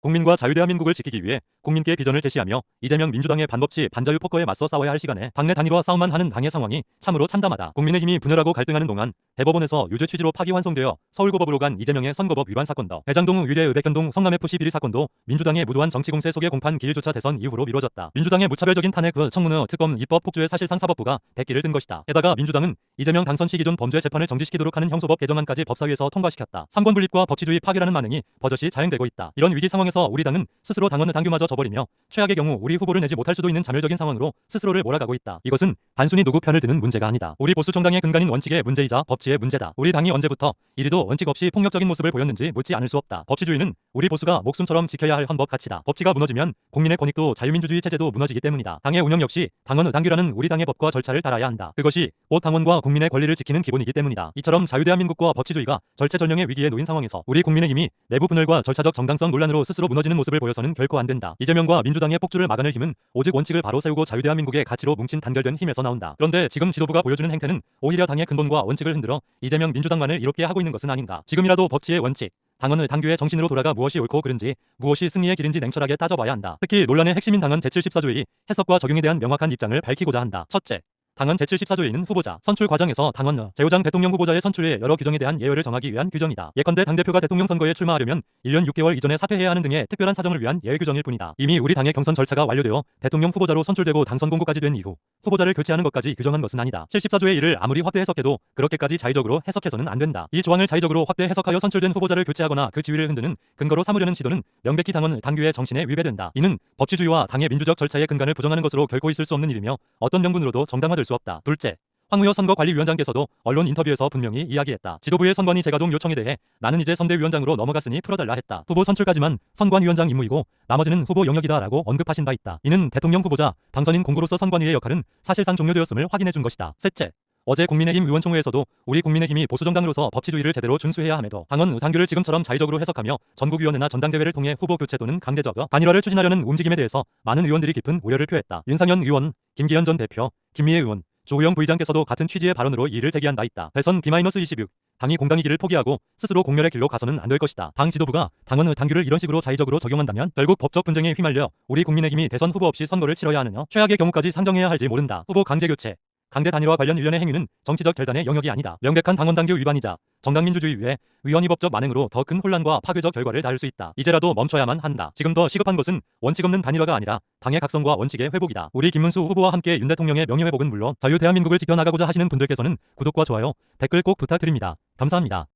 국민과 자유대한민국을 지키기 위해 국민께 비전을 제시하며 이재명 민주당의 반법치 반자유 폭거에 맞서 싸워야 할 시간에 당내 단일화 싸움만 하는 당의 상황이 참으로 참담하다. 국민의힘이 분열하고 갈등하는 동안 대법원에서 유죄 취지로 파기환송되어 서울고법으로 간 이재명의 선거법 위반 사건도, 대장동 의뢰 의백현동 성남FC 비리 사건도 민주당의 무도한 정치공세 속의 공판 기일조차 대선 이후로 미뤄졌다. 민주당의 무차별적인 탄핵 후 청문회 후 특검 입법 폭주에 사실상 사법부가 대기를 든 것이다. 게다가 민주당은 이재명 당선 시 기존 범죄 재판을 정지시키도록 하는 형소법 개정안까지 법사위에서 통과시켰다. 삼권분립과 법치주의 파괴라는 만행이 버젓이 자행되고 있다. 이런 위기 상황에서 우리 당은 스스로 당원 당규마저 져버리며 최악의 경우 우리 후보를 내지 못할 수도 있는 자멸적인 상황으로 스스로를 몰아가고 있다. 이것은 단순히 누구 편을 드는 문제가 아니다. 우리 보수 정당의 근간인 원칙의 문제이자 법치의 문제다. 우리 당이 언제부터 이리도 원칙 없이 폭력적인 모습을 보였는지 묻지 않을 수 없다. 법치주의는 우리 보수가 목숨처럼 지켜야 할 헌법 가치다. 법치가 무너지면 국민의 권익도 자유민주주의 체제도 무너지기 때문이다. 당의 운영 역시 당원 당규라는 우리 당의 법과 절차를 따라야 한다. 그것이 곧 당원과 국민의 권리를 지키는 기본이기 때문이다. 이처럼 자유대한민국과 법치주의가 절체절명의 위기에 놓인 상황에서 우리 국민의힘이 내부 분열과 절차적 정당성 논란으로 스스로 무너지는 모습을 보여서는 결코 안 된다. 이재명과 민주당의 폭주를 막아낼 힘은 오직 원칙을 바로 세우고 자유대한민국의 가치로 뭉친 단결된 힘에서 나온다. 그런데 지금 지도부가 보여주는 행태는 오히려 당의 근본과 원칙을 흔들어 이재명 민주당만을 이롭게 하고 있는 것은 아닌가. 지금이라도 법치의 원칙, 당원의 당규의 정신으로 돌아가 무엇이 옳고 그른지, 무엇이 승리의 길인지 냉철하게 따져봐야 한다. 특히 논란의 핵심인 당헌 제74조의 해석과 적용에 대한 명확한 입장을 밝히고자 한다. 첫째, 당헌 제74조에 있는 후보자 선출 과정에서 당원 제5장 대통령 후보자의 선출의 여러 규정에 대한 예외를 정하기 위한 규정이다. 예컨대 당대표가 대통령 선거에 출마하려면 1년 6개월 이전에 사퇴해야 하는 등의 특별한 사정을 위한 예외 규정일 뿐이다. 이미 우리 당의 경선 절차가 완료되어 대통령 후보자로 선출되고 당선 공고까지 된 이후 후보자를 교체하는 것까지 규정한 것은 아니다. 74조의 이를 아무리 확대 해석해도 그렇게까지 자의적으로 해석해서는 안 된다. 이 조항을 자의적으로 확대 해석하여 선출된 후보자를 교체하거나 그 지위를 흔드는 근거로 삼으려는 시도는 명백히 당원 당규의 정신에 위배된다. 이는 법치주의와 당의 민주적 절차의 근간을 부정하는 것으로 결코 있을 수 없는 일이며 어떤 명분으로도 정당화될 수 없다. 둘째, 황우여 선거관리위원장께서도 언론 인터뷰에서 분명히 이야기했다. 지도부의 선관위 재가동 요청에 대해 나는 이제 선대위원장으로 넘어갔으니 풀어달라 했다. 후보 선출까지만 선관위원장 임무이고 나머지는 후보 영역이다 라고 언급하신 바 있다. 이는 대통령 후보자 당선인 공고로서 선관위의 역할은 사실상 종료되었음을 확인해 준 것이다. 셋째, 어제 국민의힘 의원총회에서도 우리 국민의힘이 보수정당으로서 법치주의를 제대로 준수해야 함에도 당원 당규를 지금처럼 자의적으로 해석하며 전국위원회나 전당대회를 통해 후보 교체 또는 강제적 단일화를 추진하려는 움직임에 대해서 많은 의원들이 깊은 우려를 표했다. 윤상현 의원, 김기현 전 대표, 김미애 의원, 조우영 부의장께서도 같은 취지의 발언으로 이를 제기한 바 있다. 대선 D-26 당이 공당의 길을 포기하고 스스로 공멸의 길로 가서는 안 될 것이다. 당 지도부가 당원 당규를 이런 식으로 자의적으로 적용한다면 결국 법적 분쟁에 휘말려 우리 국민의힘이 대선 후보 없이 선거를 치러야 하느냐, 최악의 경우까지 상정해야 할지 모른다. 후보 강제 교체, 강대 단일화 관련 일련의 행위는 정치적 결단의 영역이 아니다. 명백한 당원 당규 위반이자 정당민주주의 위에 위헌위법적 만행으로 더 큰 혼란과 파괴적 결과를 낳을 수 있다. 이제라도 멈춰야만 한다. 지금 더 시급한 것은 원칙 없는 단일화가 아니라 당의 각성과 원칙의 회복이다. 우리 김문수 후보와 함께 윤 대통령의 명예회복은 물론 자유 대한민국을 지켜나가고자 하시는 분들께서는 구독과 좋아요, 댓글 꼭 부탁드립니다. 감사합니다.